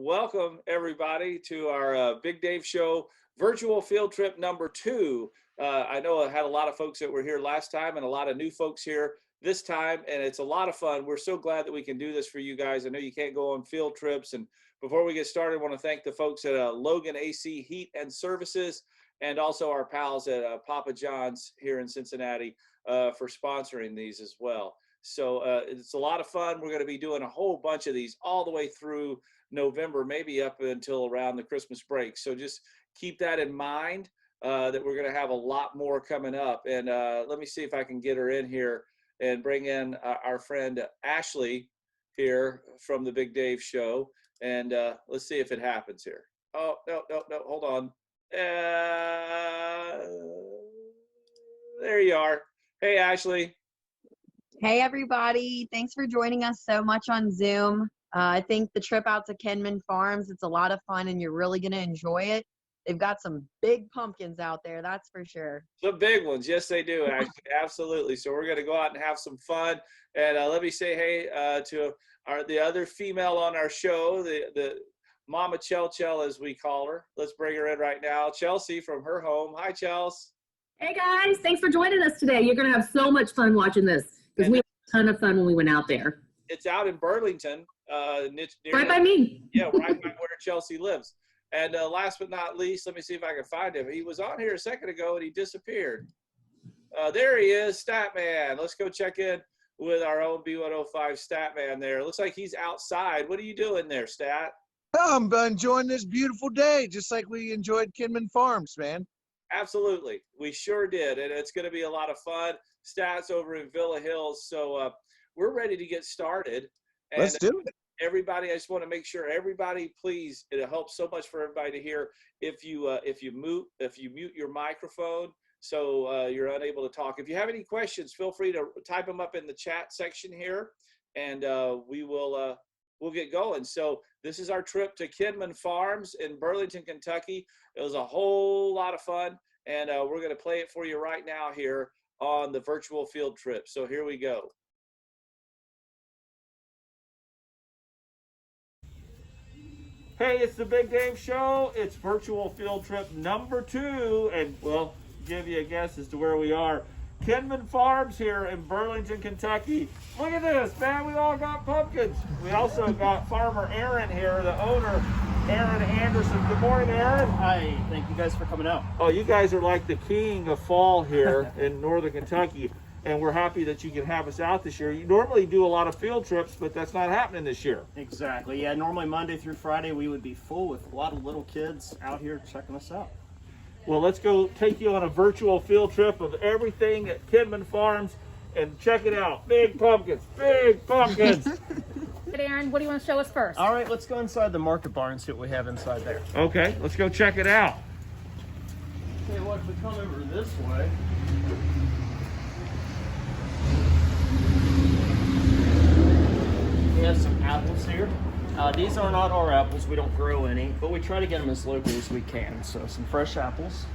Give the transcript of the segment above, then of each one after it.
welcome everybody to our Big Dave Show virtual field trip number 2. I know I had a lot of folks that were here last time and a lot of new folks here this time, and it's a lot of fun. We're so glad that we can do this for you guys. I know you can't go on field trips, and before we get started, I want to thank the folks at Logan AC Heat and Services, and also our pals at Papa John's here in Cincinnati for sponsoring these as well. So it's a lot of fun. We're going to be doing a whole bunch of these all the way through November, maybe up until around the Christmas break. So just keep that in mind that we're going to have a lot more coming up. And let me see if I can get her in here and bring in our friend Ashley here from the Big Dave Show. And let's see if it happens here. Oh, no, hold on. There you are. Hey, Ashley. Hey, everybody. Thanks for joining us so much on Zoom. I think the trip out to Kinman Farms, it's a lot of fun, and you're really going to enjoy it. They've got some big pumpkins out there, that's for sure. Some big ones. Yes, they do, actually. Absolutely. So we're going to go out and have some fun. And let me say hey to the other female on our show, the Mama Chel, as we call her. Let's bring her in right now. Chelsea from her home. Hi, Chelsea. Hey, guys. Thanks for joining us today. You're going to have so much fun watching this because we had a ton of fun when we went out there. It's out in Burlington. Right by me. Yeah, right by where Chelsea lives. And last but not least, let me see if I can find him. He was on here a second ago and he disappeared. There he is, Statman. Let's go check in with our own B105 Statman there. Looks like he's outside. What are you doing there, Stat? I'm enjoying this beautiful day, just like we enjoyed Kinman Farms, man. Absolutely. We sure did. And it's going to be a lot of fun. Stat's over in Villa Hills. So we're ready to get started. And Let's do it. Everybody, I just want to make sure everybody, please, it helps so much for everybody to hear if you mute your microphone so you're unable to talk. If you have any questions, feel free to type them up in the chat section here, and we'll get going. So this is our trip to Kinman Farms in Burlington, Kentucky. It was a whole lot of fun, and we're going to play it for you right now here on the virtual field trip. So here we go. Hey, it's the Big Dave Show. It's virtual field trip number 2, and we'll give you a guess as to where we are. Kinman Farms here in Burlington, Kentucky. Look at this, man. We all got pumpkins. We also got Farmer Aaron here, the owner, Aaron Anderson. Good morning, Aaron. Hi, thank you guys for coming out. Oh, you guys are like the king of fall here in northern Kentucky, and we're happy that you can have us out this year. You normally do a lot of field trips, but that's not happening this year. Exactly. Yeah, normally Monday through Friday we would be full with a lot of little kids out here checking us out. Well, let's go take you on a virtual field trip of everything at Kinman Farms and check it out. Big pumpkins, big pumpkins. Aaron, what do you want to show us first? All right, let's go inside the market barn and see what we have inside there. Okay, let's go check it out. Okay, what if we come over this way? We have some apples here. These are not our apples, we don't grow any, but we try to get them as local as we can. So some fresh apples.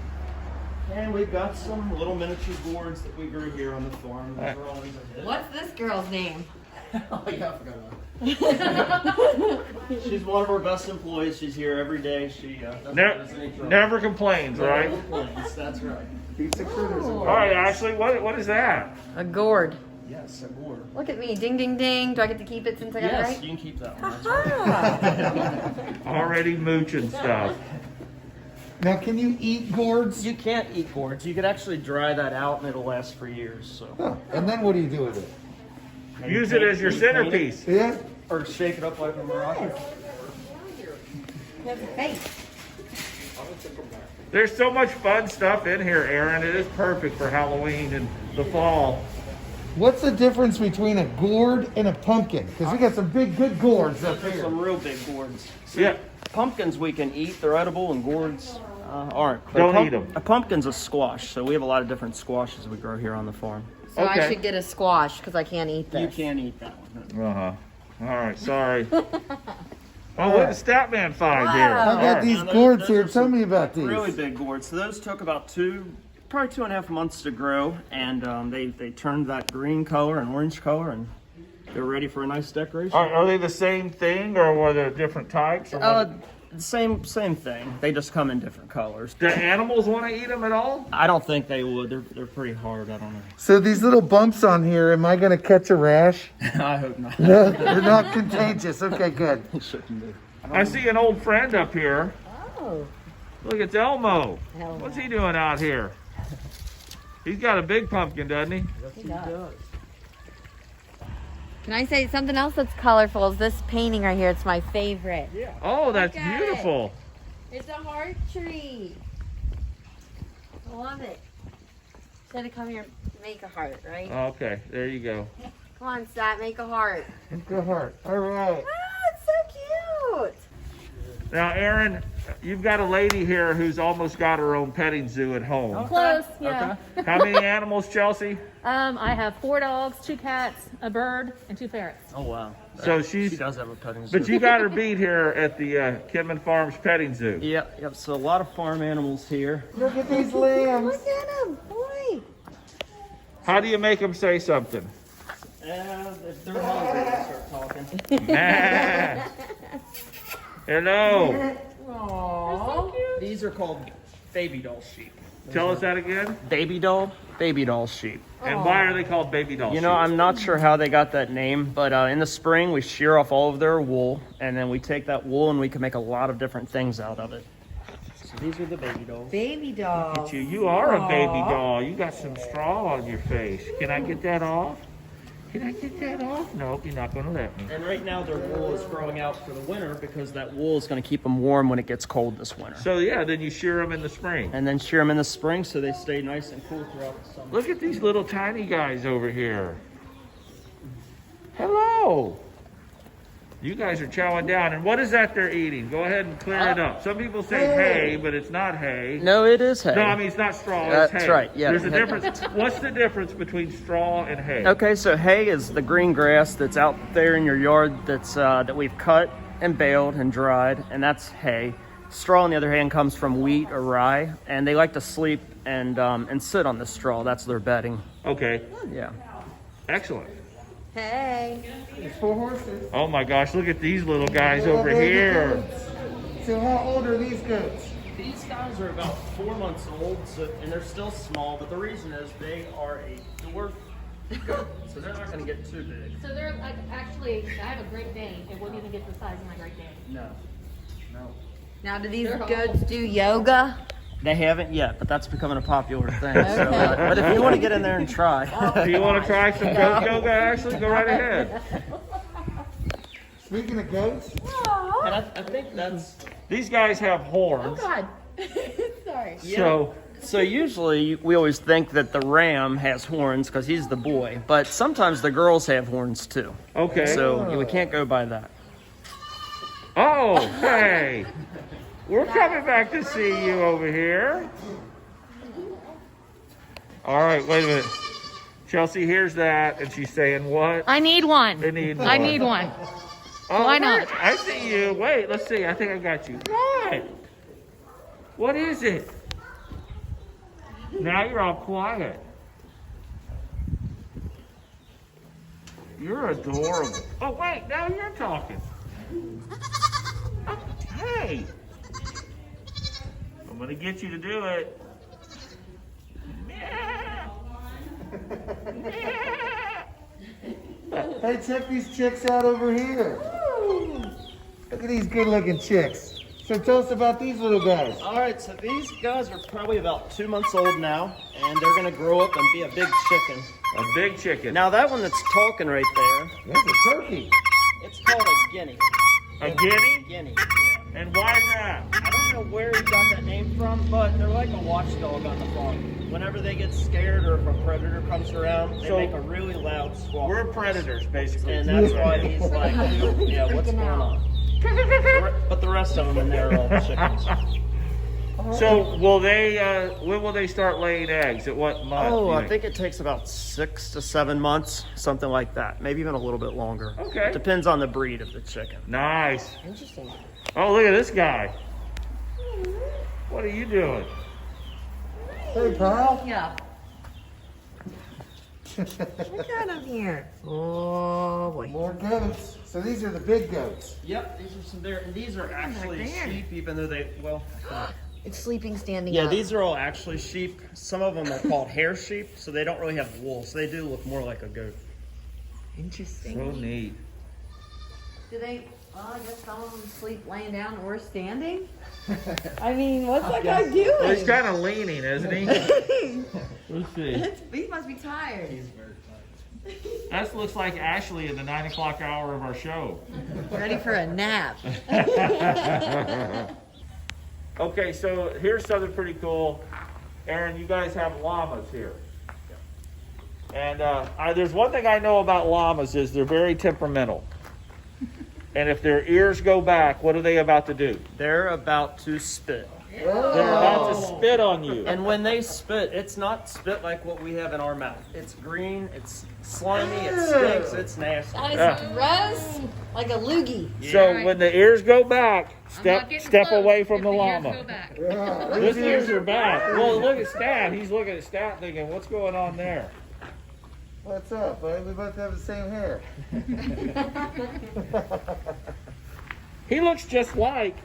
And we've got some little miniature gourds that we grew here on the farm. Those are always a hit. What's this girl's name? Oh yeah, I forgot about it. She's one of our best employees. She's here every day. She Never complains, right? Never complains, that's right. All right, Ashley, what is that? A gourd. Yes, a gourd. Look at me. Ding, ding, ding. Do I get to keep it since I got it Yes, right? you can keep that one. That's right. Already mooching stuff. Now, can you eat gourds? You can't eat gourds. You could actually dry that out and it'll last for years. So. Huh. And then what do you do with it? Maybe Use it as your paint it, centerpiece. Yeah? or shake it up like a maraca. There's so much fun stuff in here, Aaron. It is perfect for Halloween and the fall. What's the difference between a gourd and a pumpkin? Because we got some big, good gourds up There's here. some real big gourds. See, Yeah. pumpkins we can eat, they're edible, and gourds aren't. But Don't eat 'em. A pumpkin's a squash, so we have a lot of different squashes we grow here on the farm. So Okay. I should get a squash because I can't eat this. You can't eat that one. Uh-huh. All right, sorry. Oh, what did Statman find here? I All got right. these Now, gourds those here. are Tell some me about these. Really big gourds. So those took about probably 2.5 months to grow, and they turned that green color and orange color, and They're ready for a nice decoration. Are they the same thing, or were there different types? Or Same thing. They just come in different colors. do animals want to eat them at all? I don't think they would. They're pretty hard. I don't know. So these little bumps on here, am I going to catch a rash? I hope not. No, they're not contagious. Okay, good. It shouldn't be. I see an old friend up here. Oh. Look, it's Elmo. Elmo. What's he doing out here? He's got a big pumpkin, doesn't he? He does. Can I say something else that's colorful? Is this painting right here? It's my favorite. Yeah. Oh, that's Look at beautiful. It's a heart tree. I love it. Said to come here, make a heart, right? Okay, there you go. Come on, Sat, make a heart. Good heart. All right. Ah, it's so cute. Now, Aaron, you've got a lady here who's almost got her own petting zoo at home. Close, yeah. How many animals, Chelsea? I have 4 dogs, 2 cats, a bird, and 2 ferrets. Oh wow. So She she's, does have a petting zoo. but you got her beat here at the Kinman Farms petting zoo. Yep. So a lot of farm animals here. Look at these lambs. Look at him, boy. How do you make them say something? If they're hungry, they start talking. Hello. Aww. These are called baby doll sheep. Tell us that again. Baby doll sheep. And why are they called baby dolls? You know, I'm not sure how they got that name, but in the spring we shear off all of their wool, and then we take that wool and we can make a lot of different things out of it. So these are the baby dolls. Baby doll. You are a baby doll. You got some straw on your face. Can I get that off? Can I get that off? Nope, you're not going to let me. And right now their wool is growing out for the winter because that wool is going to keep them warm when it gets cold this winter. So yeah, then you shear them in the spring. And then shear them in the spring so they stay nice and cool throughout the summer. Look at these little tiny guys over here. Hello. You guys are chowing down. And what is that they're eating? Go ahead and clear it up. Some people say hay, but it's not hay. No, it is hay. No, I mean, it's not straw, it's That's hay. right, yeah. There's a difference. What's the difference between straw and hay? Okay, so hay is the green grass that's out there in your yard that's that we've cut and baled and dried, and that's hay. Straw, on the other hand, comes from wheat or rye, and they like to sleep and sit on the straw. That's their bedding. Okay, Yeah. excellent. Hey. There's 4 horses. Oh my gosh, look at these little guys Little over baby here. goats. So how old are these goats? These guys are about 4 months old, and they're still small, but the reason is they are a dwarf goat, so they're not going to get too big. So they're like, actually, I have a Great Dane. It wouldn't even get the size of my Great Dane. No. Now, do these goats do yoga? They haven't yet, but that's becoming a popular thing. So, but if you want to get in there and try. Do you want to try some goat yoga, Ashley? Go right ahead. Speaking of goats, And I think that's... These guys have horns. God. Sorry. So usually we always think that the ram has horns because he's the boy, but sometimes the girls have horns too. okay. So we can't go by that. Oh, hey. We're coming back to see you over here. All right, wait a minute. Chelsea hears that, and she's saying what? I need one. They need I one. need one. Oh, Why not? I see you. Wait, let's see. I think I got you. What? What is it? Now you're all quiet. You're adorable. Oh, wait, now you're talking. Hey. I'm going to get you to do it. hey, check these chicks out over here. Look at these good-looking chicks. So tell us about these little guys. All right, so these guys are probably about 2 months old now, and they're gonna grow up and be a big chicken. A big chicken. Now that one that's talking right there, That's a turkey. it's called a guinea. A guinea? Guinea, yeah. And why is that? I don't know where he got that name from, but they're like a watchdog on the farm. Whenever they get scared or if a predator comes around, they So- make a really loud squawk. We're predators, basically. And that's why he's like, yeah, what's going on? But the rest of them in there are all chickens. So will they? When will they start laying eggs? At what month? Oh, do you I think it takes about 6 to 7 months, something like that. Maybe even a little bit longer. Okay. Depends on the breed of the chicken. Nice. Interesting. Oh, look at this guy. What are you doing? Hey, pal. Yeah. Look at him here. Oh boy. More goats. So these are the big goats. Yep, these are some there, and these are actually there. sheep, even though they, well, It's sleeping standing yeah, up. these are all actually sheep. Some of them are called hair sheep, so they don't really have wool, so they do look more like a goat. Interesting. So neat. Do they? Well, I guess some of them sleep laying down or standing. I mean, what's that guy doing? Well, he's kind of leaning, isn't he? Let's see. He must be tired. That looks like Ashley in the 9 o'clock hour of our show. Ready for a nap. Okay, so here's something pretty cool. Aaron, you guys have llamas here. And there's one thing I know about llamas is they're very temperamental. And if their ears go back, what are they about to do? They're about to spit. They're about to spit on you. And when they spit, it's not spit like what we have in our mouth. It's green, it's slimy, it stinks, it's nasty. That is gross. Like a loogie. So when the ears go back, I'm not getting step close away from if the ears llama. go back. His ears are back. Well, look at Stat. He's looking at Stat thinking, what's going on there? What's up, buddy? We both have the same hair. He looks just like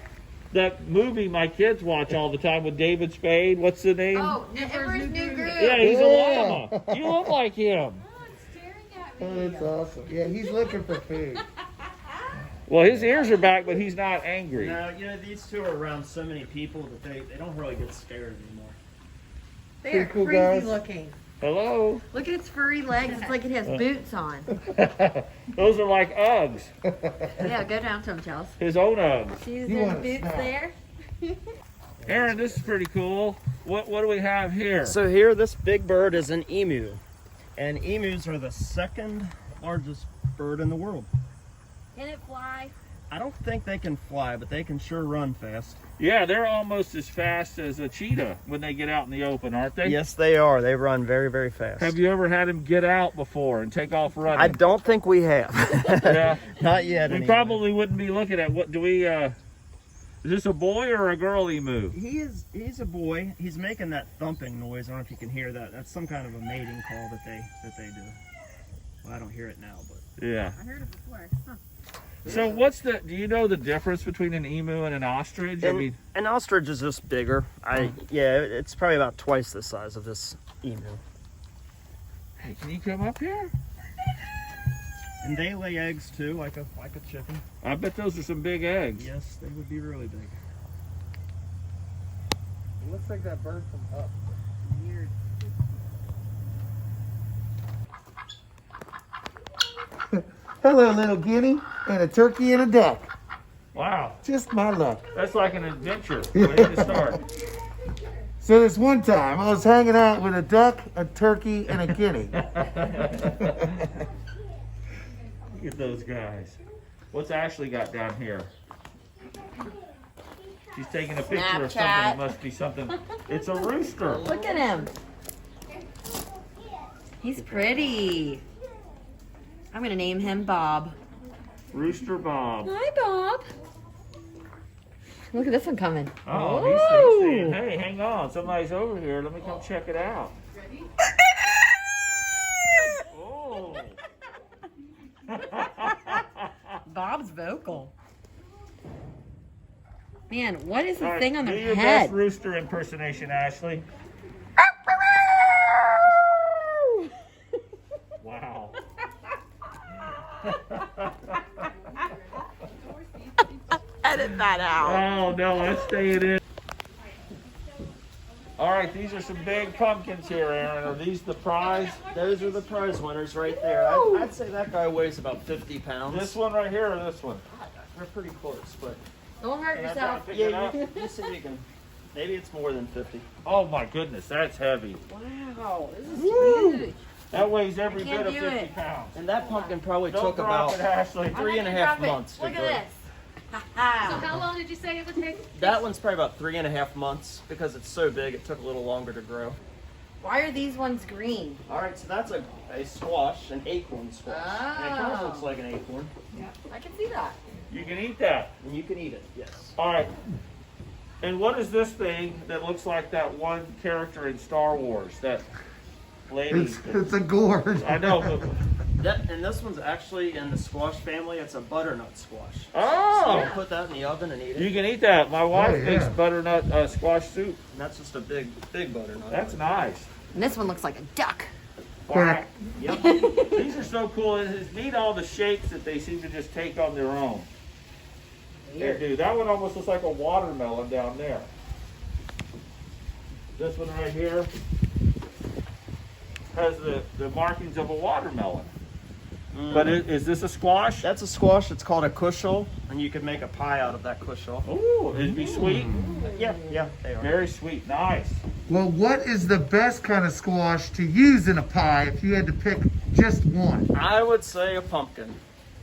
that movie my kids watch all the time with David Spade. What's the name? Oh, Emperor's New Groove. Yeah, he's a Yeah. llama. You look like him. Oh, that's awesome. Yeah, he's looking for food. Well, his ears are back, but he's not angry. No, you know, these two are around so many people that they don't really get scared anymore. They are Pretty cool, crazy guys. looking. Hello. Look at its furry legs. It's like it has boots on. Those are like Uggs. Yeah, go down to him, Chelsea. His own Uggs. See his You want a boots snack. there? Aaron, this is pretty cool. What do we have here? So here, this big bird is an emu. And emus are the second largest bird in the world. Can it fly? I don't think they can fly, but they can sure run fast. Yeah, they're almost as fast as a cheetah when they get out in the open, aren't they? Yes, they are. They run very, very fast. Have you ever had him get out before and take off running? I don't think we have. Yeah. Not yet. We anyway. probably wouldn't be looking at what do we is this a boy or a girl emu? He's a boy. He's making that thumping noise. I don't know if you can hear that. That's some kind of a mating call that they do. Well, I don't hear it now, but Yeah. I heard it before. Huh. So do you know the difference between an emu and an ostrich? I mean, an ostrich is just bigger. Yeah, it's probably about twice the size of this emu. hey, can you come up here? And they lay eggs too, like a chicken. I bet those are some big eggs. Yes, they would be really big. It looks like that bird from up. Weird. Hello, little guinea, and a turkey and a duck. Wow, Just my luck. that's like an adventure waiting to start. So this one time, I was hanging out with a duck, a turkey, and a guinea. Look at those guys. What's Ashley got down here? She's taking a picture of something. Snapchat. It must be something. It's a rooster. Look at him. He's pretty. I'm gonna name him Bob. Rooster Bob. Hi, Bob. Look at this one coming. Oh, he's saying, hey, hang on. Somebody's over here. Let me come check it out. Oh. Bob's vocal. Man, what is the All right, thing on do their your head? best rooster impersonation, Ashley. Wow. Edit that out. Oh, no, let's stay it in. All right, these are some big pumpkins here, Aaron. Are these the prize? Those are the prize winners right there. I'd say that guy weighs about 50 pounds. This one right here or this one? They're pretty close, but Don't hurt Can I yourself. pick it yeah, up? you see if you can. Maybe it's more than 50. Oh my goodness, that's heavy. Wow, this is huge. That weighs every I bit can't of do 50 it. pounds. And that pumpkin probably Don't took drop about it, Ashley. 3.5 months to Look grow. at this. So how long did you say it would take? That one's probably about 3.5 months because it's so big. It took a little longer to grow. Why are these ones green? All right, so that's a squash, an acorn squash. And it kind of Oh. looks like an acorn, I can see that. You can eat that. and you can eat it. Yes. All right. And what is this thing that looks like that one character in Star Wars? lady. It's a gourd. I know, but And this one's actually in the squash family. It's a butternut squash. So oh, you put that in the oven and eat it. you can eat that. My wife yeah. makes butternut squash soup. And that's just a big butternut. That's nice. And this one looks like a duck. Wow. Yep. These are so cool. It's neat all the shapes that they seem to just take on their own. They do. That one almost looks like a watermelon down there. This one right here has the markings of a watermelon. But is this a squash? That's a squash. It's called a kushel, and you can make a pie out of that kushel. Ooh, it'd be sweet. Yeah, they are. Very sweet. Nice. Well, what is the best kind of squash to use in a pie if you had to pick just one? I would say a pumpkin.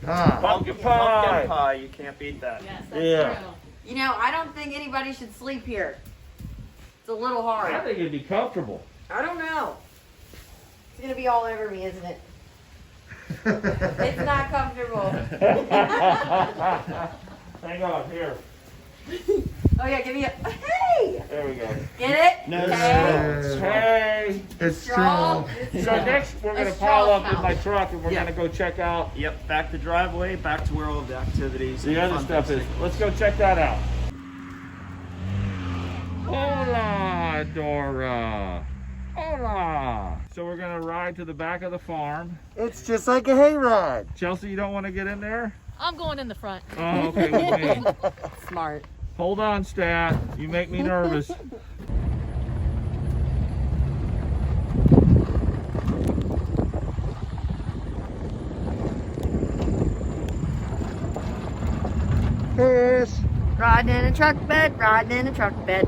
Ah, Pumpkin pie. Pumpkin pie. You can't beat that. Yes, that's Yeah. true. You know, I don't think anybody should sleep here. It's a little I hard. think it'd be comfortable. I don't know. It's gonna be all over me, isn't it? It's not comfortable. Hang on, here. Oh yeah, give me a. Hey! There we go. Get it? No, Okay. Hey. it's Strong. strong. So next we're gonna A pile strong up in my house. truck and we're Yeah. gonna go check out Yep, back to driveway, back to where all the activities. the and other fun stuff things is. take Let's go check that out. Hola, Dora. Hola. So we're gonna ride to the back of the farm. It's just like a hayride. Chelsea, you don't want to get in there? I'm going in the front. Oh, okay, with me. Smart. Hold on, Stat. You make me nervous. Fish. Riding in a truck bed, riding in a truck bed.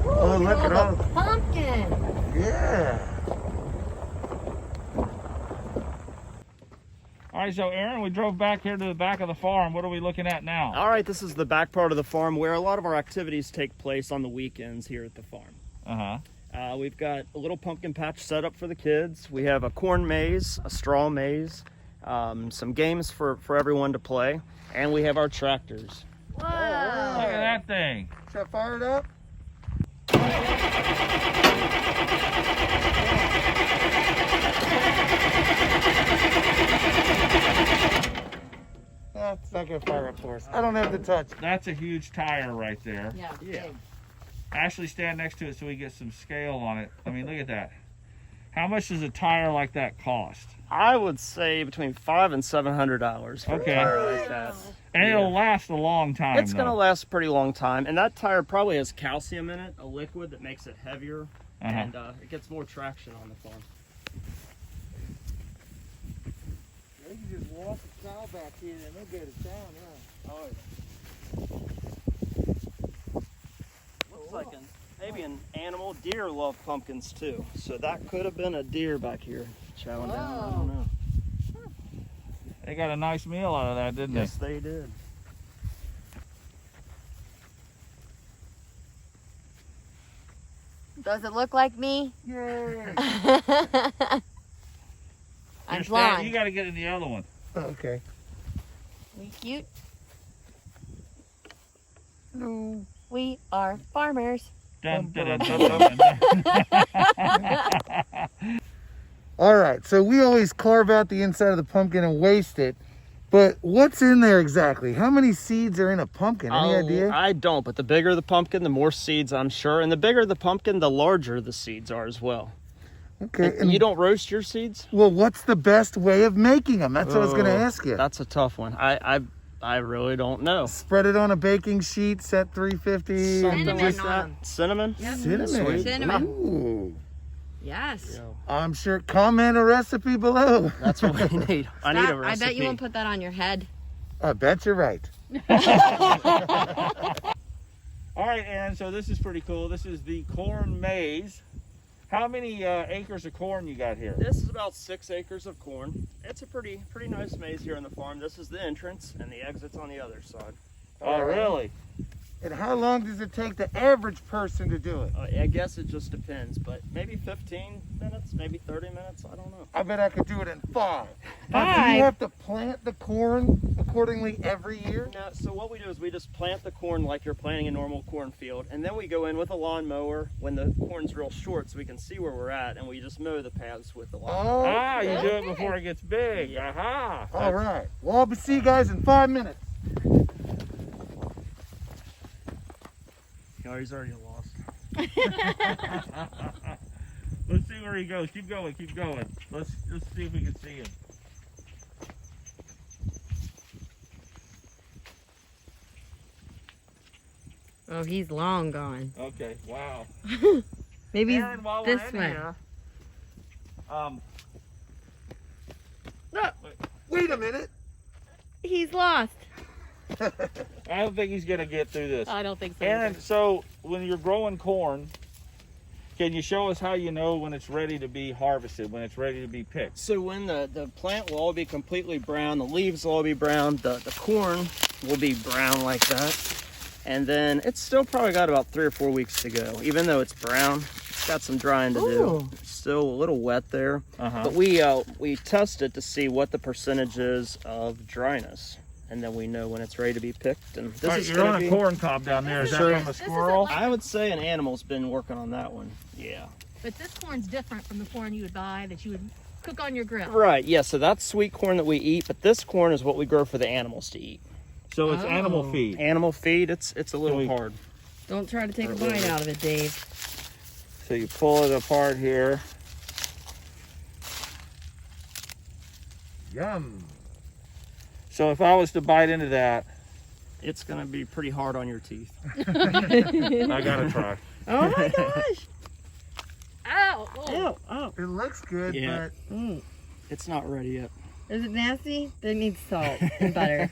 Oh, look at all. Pumpkin. Yeah. All right, so Aaron, we drove back here to the back of the farm. What are we looking at now? All right, this is the back part of the farm where a lot of our activities take place on the weekends here at the farm. Uh-huh. We've got a little pumpkin patch set up for the kids. We have a corn maze, a straw maze, some games for everyone to play, and we have our tractors. Look at that thing. Should I fire it up? That's not gonna fire up for us. I don't have the touch. That's a huge tire right there. Yeah. Yeah. big. Ashley, stand next to it so we get some scale on it. I mean, look at that. How much does a tire like that cost? I would say between $500 and $700 for Okay. a tire like that. And Yeah. it'll last a long time. It's going to though. last a pretty long time, and that tire probably has calcium in it, a liquid that makes it heavier, and it gets more traction on the farm. You can just walk a cow back here and they'll get it down, yeah. Looks like maybe an animal. Deer love pumpkins too, so that could have been a deer back here chowing down. I don't know. They got a nice meal out of that, didn't Yes, they did. Does it look like me? Yay. I'm You blind. got to get in the other one. Okay. We cute. We are farmers. Dun, dun, dun, dun, dun, dun. All right, so we always carve out the inside of the pumpkin and waste it. But what's in there exactly? How many seeds are in a pumpkin? Any idea? I don't, but the bigger the pumpkin, the more seeds, I'm sure. And the bigger the pumpkin, the larger the seeds are as well. Okay. And you don't roast your seeds? Well, what's the best way of making them? That's what I was going to ask you. That's a tough one. I really don't know. Spread it on a baking sheet, set 350. Something Cinnamon like on that. 'em. Cinnamon? Cinnamon. Sweet. Cinnamon. Ooh. Yes. I'm sure. Comment a recipe below. That's what we need. I need a recipe. I bet you won't put that on your head. I bet you're right. All right, Aaron, so this is pretty cool. This is the corn maze. How many acres of corn you got here? This is about 6 acres of corn. It's a pretty nice maze here on the farm. This is the entrance, and the exit's on the other side. Oh, really? And how long does it take the average person to do it? I guess it just depends, but maybe 15 minutes, maybe 30 minutes, I don't know. I bet I could do it in 5. Now, do you have to plant the corn accordingly every year? No, so what we do is we just plant the corn like you're planting a normal cornfield, and then we go in with a lawnmower when the corn's real short so we can see where we're at, and we just mow the paths with the lawnmower. Oh, You do it before it gets big. Aha. all right. Well, I'll see you guys in 5 minutes. Oh, he's already lost. Let's see where he goes. Keep going. Keep going. Let's see if we can see him. Oh, he's long gone. Okay. Wow. Maybe Aaron, while we're this in way. here, Wait a minute. He's lost. I don't think he's gonna get through this. I don't think so. Aaron, so when you're growing corn, can you show us how you know when it's ready to be harvested, when it's ready to be picked? So when the plant will all be completely brown, the leaves will all be brown, the corn will be brown like that. And then it's still probably got about 3 or 4 weeks to go. Even though it's brown, it's got some drying to do. It's still a little wet there. But we test it to see what the percentage is of dryness. And then we know when it's ready to be picked. And this is You're on gonna a be, corn cob down there. Is that Sure. from a squirrel? I would say an animal's been working on that one. Yeah. But this corn's different from the corn you would buy that you would cook on your grill. Right, yeah, so that's sweet corn that we eat, but this corn is what we grow for the animals to eat. So it's animal feed. Animal feed, it's a little hard. Don't try to take a bite out of it, Dave. So you pull it apart here. Yum. So if I was to bite into that, It's gonna be pretty hard on your teeth. I gotta try. Oh my gosh. Ow! Oh. Oh, It looks good, Yeah. Mm. it's not ready yet. Is it nasty? It needs salt and butter.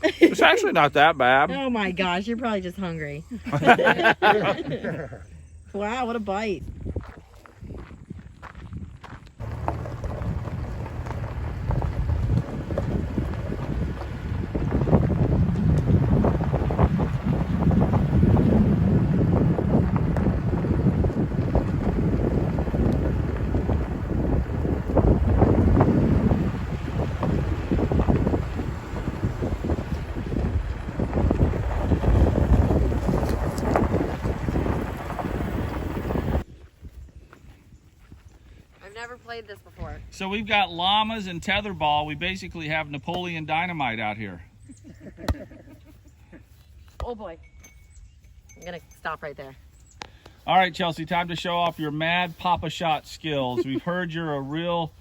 It's actually not that bad. Oh my gosh, you're probably just hungry. Wow, what a bite. I've never played this before. So we've got llamas and tetherball. We basically have Napoleon Dynamite out here. Oh boy. I'm gonna stop right there. All right, Chelsea, time to show off your mad Papa Shot skills. We've heard you're a real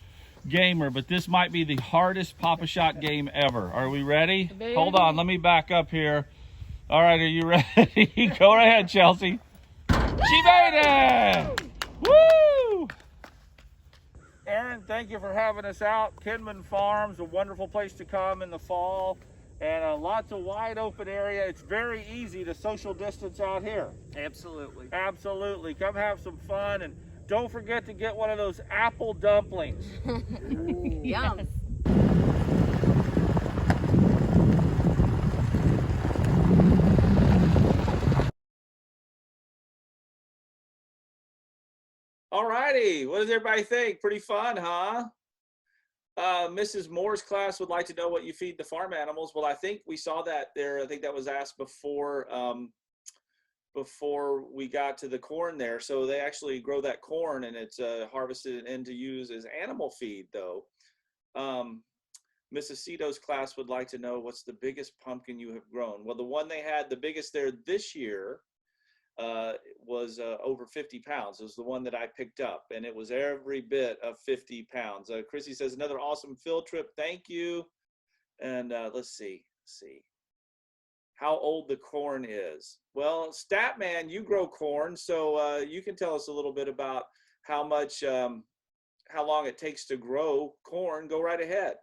gamer, but this might be the hardest Papa Shot game ever. Are we ready? Baby. Hold on, let me back up here. All right, are you ready? Go right ahead, Chelsea. She made it! Woo! Aaron, thank you for having us out. Kinman Farms, a wonderful place to come in the fall. And lots of wide open area. It's very easy to social distance out here. Absolutely. Absolutely. Come have some fun, and don't forget to get one of those apple dumplings. Yum. All righty. What does everybody think? Pretty fun, huh? Mrs. Moore's class would like to know what you feed the farm animals. Well, I think we saw that there. I think that was asked before before we got to the corn there. So they actually grow that corn, and it's harvested and to use as animal feed, though. Mrs. Cito's class would like to know what's the biggest pumpkin you have grown. Well, the one they had the biggest there this year was over 50 pounds. It was the one that I picked up, and it was every bit of 50 pounds. Chrissy says, another awesome field trip. Thank you. And let's see how old the corn is. Well, Statman, you grow corn, so you can tell us a little bit about how long it takes to grow corn. Go right ahead.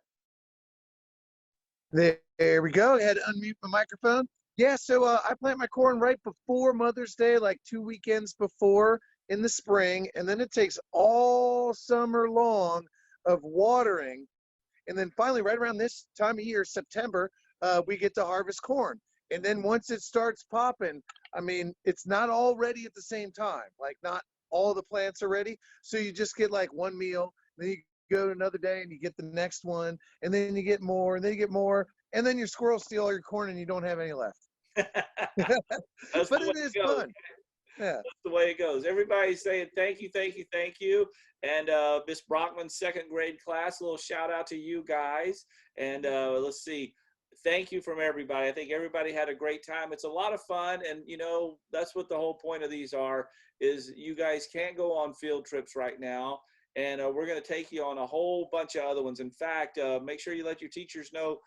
There we go. I had to unmute my microphone. Yeah, so I plant my corn right before Mother's Day, like 2 weekends before in the spring, and then it takes all summer long of watering. And then finally, right around this time of year, September, we get to harvest corn. And then once it starts popping, I mean, it's not all ready at the same time. Like not all the plants are ready. So you just get like one meal, then you go another day and you get the next one, and then you get more, and then you get more, and then your squirrels steal all your corn and you don't have any left. But it is fun. Yeah. That's the way it goes. Everybody's saying thank you, thank you, thank you. And Miss Brockman's second grade class, a little shout out to you guys. And let's see. Thank you from everybody. I think everybody had a great time. It's a lot of fun. And, you know, that's what the whole point of these are, is you guys can't go on field trips right now. And we're going to take you on a whole bunch of other ones. In fact, make sure you let your teachers know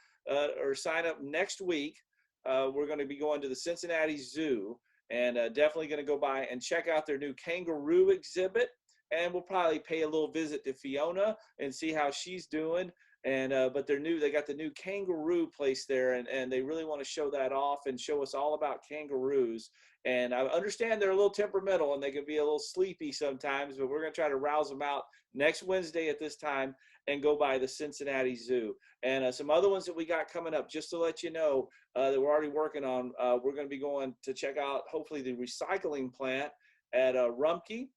or sign up next week. We're going to be going to the Cincinnati Zoo, and definitely going to go by and check out their new kangaroo exhibit. And we'll probably pay a little visit to Fiona and see how she's doing. And but they got the new kangaroo place there, and they really want to show that off and show us all about kangaroos. And I understand they're a little temperamental and they can be a little sleepy sometimes, but we're going to try to rouse them out next Wednesday at this time and go by the Cincinnati Zoo. And some other ones that we got coming up, just to let you know, that we're already working on. We're going to be going to check out hopefully the recycling plant at Rumpke.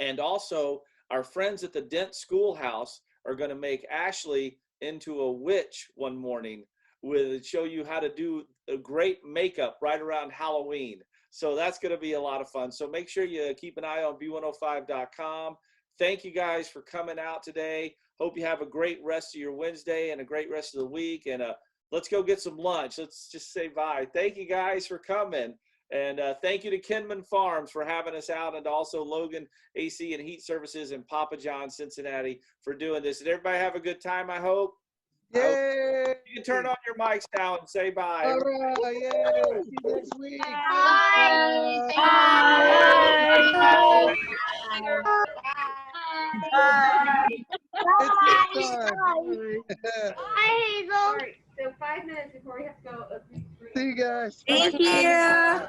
And also our friends at the Dent Schoolhouse are going to make Ashley into a witch one morning, with show you how to do a great makeup right around Halloween. So that's going to be a lot of fun. So make sure you keep an eye on B105.com. Thank you guys for coming out today. Hope you have a great rest of your Wednesday and a great rest of the week. And let's go get some lunch. Let's just say bye. Thank you guys for coming. And thank you to Kinman Farms for having us out, and also Logan AC and Heat Services and Papa John Cincinnati for doing this. And everybody have a good time, I hope. Yay! You can turn on your mics now and say bye. All right, yay! See you next week. Bye. It's time. Hi, Hazel. So 5 minutes before we have to go. See you guys. Thank you.